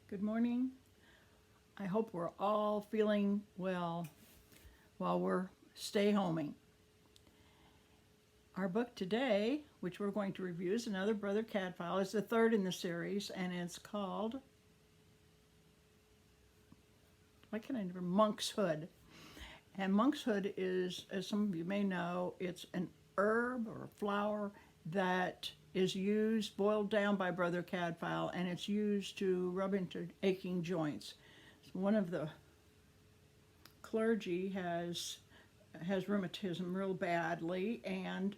Good morning. I hope we're all feeling well while we're stay homing. Our book today, which we're going to review, is another Brother Cadfael. It's the third in the series, and it's called, why can't I remember, Monk's Hood. And monk's hood is, as some of you may know, it's an herb or a flower that is used, boiled down by Brother Cadfael, and it's used to rub into aching joints. So one of the clergy has rheumatism real badly, and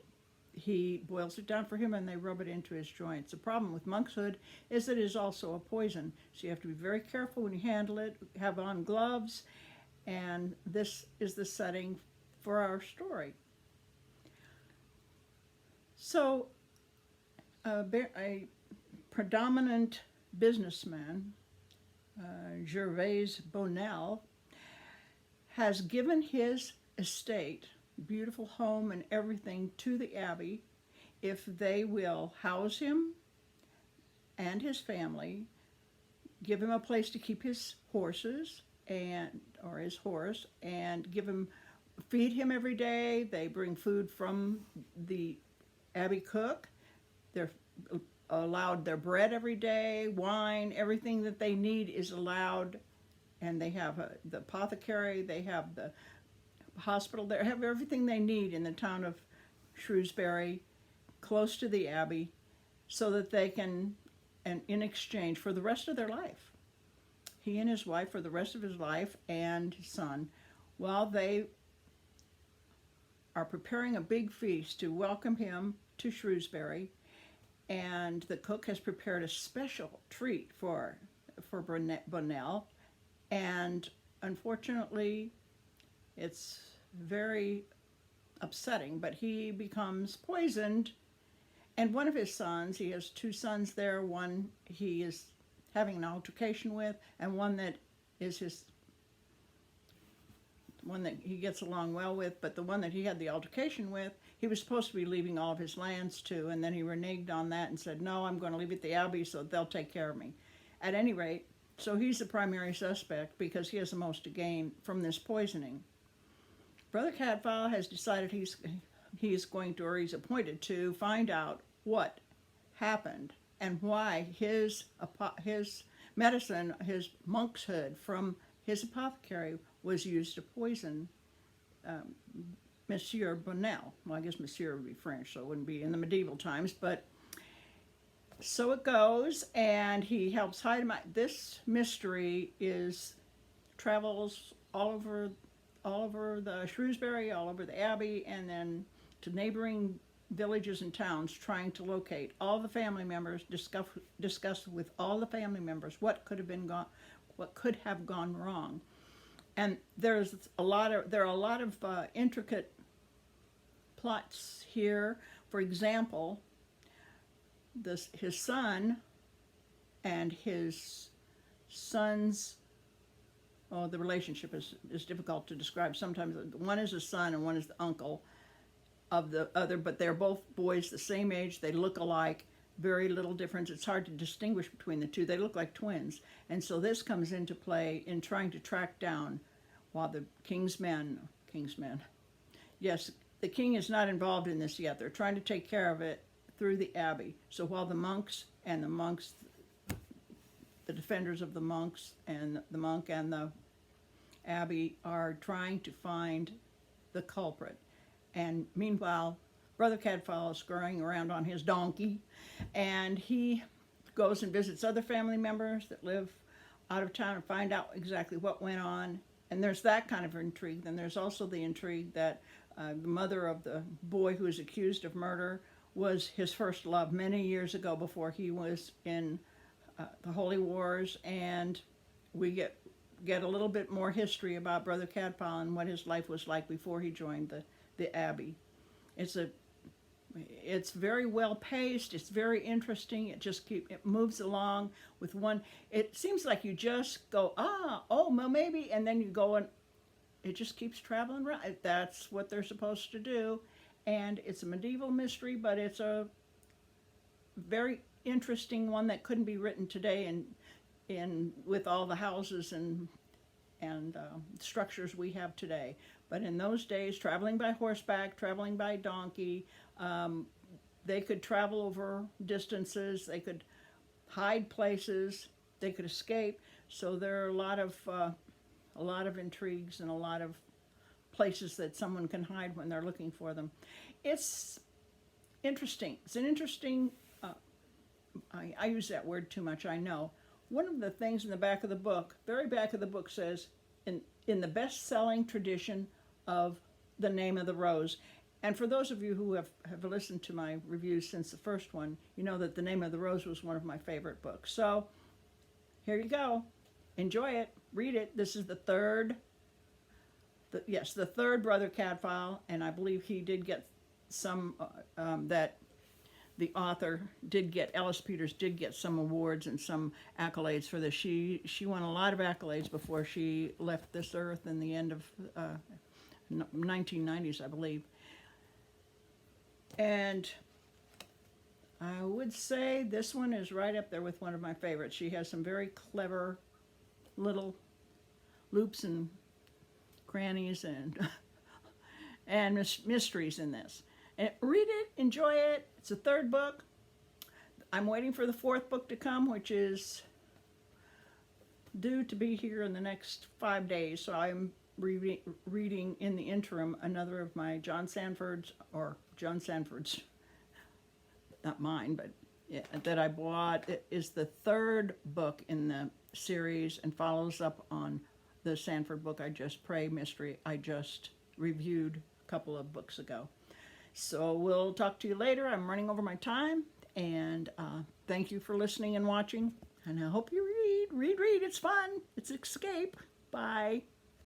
he boils it down for him and they rub it into his joints. The problem with monk's hood is that it is also a poison, so you have to be very careful when you handle it, have on gloves, and this is the setting for our story. So a predominant businessman, Gervais Bonnel, has given his estate, beautiful home and everything, to the Abbey if they will house him and his family, give him a place to keep his horses or his horse, and feed him every day. They bring food from the Abbey cook. They're allowed their bread every day, wine, everything that they need is allowed. And they have the apothecary, they have the hospital, they have everything they need in the town of Shrewsbury, close to the Abbey, so that they can, and in exchange for the rest of their life, he and his wife for the rest of his life, and his son, while they are preparing a big feast to welcome him to Shrewsbury. And the cook has prepared a special treat for Bonnel, and unfortunately it's very upsetting, but he becomes poisoned. And one of his sons, he has two sons there, one he is having an altercation with, and one that is one that he gets along well with, but the one that he had the altercation with, he was supposed to be leaving all of his lands to, and then he reneged on that and said, no, I'm going to leave it at the Abbey so they'll take care of me. At any rate, so he's the primary suspect because he has the most to gain from this poisoning. Brother Cadfael has decided he's going to, or he's appointed to, find out what happened and why his medicine, his monk's hood from his apothecary, was used to poison Monsieur Bonnel. Well, I guess Monsieur would be French, so it wouldn't be in the medieval times, but so it goes, and he helps hide him. This mystery travels all over the Shrewsbury, all over the Abbey, and then to neighboring villages and towns, trying to locate all the family members, discuss with all the family members what could have gone wrong. And there are a lot of intricate plots here. For example, his son and his son's, the relationship is difficult to describe. Sometimes one is a son and one is the uncle of the other, but they're both boys the same age. They look alike, very little difference. It's hard to distinguish between the two. They look like twins. And so this comes into play in trying to track down, while the king's men, yes, the king is not involved in this yet. They're trying to take care of it through the Abbey. So while the defenders of the monks and the monk and the Abbey are trying to find the culprit. And meanwhile, Brother Cadfael is scurrying around on his donkey, and he goes and visits other family members that live out of town and find out exactly what went on. And there's that kind of intrigue. Then there's also the intrigue that the mother of the boy who is accused of murder was his first love many years ago, before he was in the Holy Wars, and we get a little bit more history about Brother Cadfael and what his life was like before he joined the Abbey. It's very well paced. It's very interesting. It moves along with one. It seems like you just go, well, maybe, and then you go, and it just keeps traveling around. That's what they're supposed to do. And it's a medieval mystery, but it's a very interesting one that couldn't be written today in in with all the houses and structures we have today. But in those days, traveling by horseback, traveling by donkey, they could travel over distances. They could hide places. They could escape. So there are a lot of intrigues and a lot of places that someone can hide when they're looking for them. It's interesting. It's an interesting. I use that word too much, I know. One of the things in the back of the book, very back of the book, says, in the best-selling tradition of The Name of the Rose. And for those of you who have listened to my reviews since the first one, you know that The Name of the Rose was one of my favorite books. So here you go. Enjoy it. Read it. This is the third Brother Cadfael, and I believe he did get some, that the author did get, Ellis Peters did get some awards and some accolades for this. She won a lot of accolades before she left this earth in the end of 1990s, I believe. And I would say this one is right up there with one of my favorites. She has some very clever little loops and crannies and mysteries in this. And read it, enjoy it. It's the third book. I'm waiting for the fourth book to come, which is due to be here in the next 5 days. So I'm reading in the interim another of my John Sanford's, not mine, but yeah, that I bought. It is the third book in the series and follows up on the Sanford book, I Just Pray Mystery, I just reviewed a couple of books ago. So we'll talk to you later. I'm running over my time, and thank you for listening and watching. And I hope you read. It's fun. It's escape. Bye.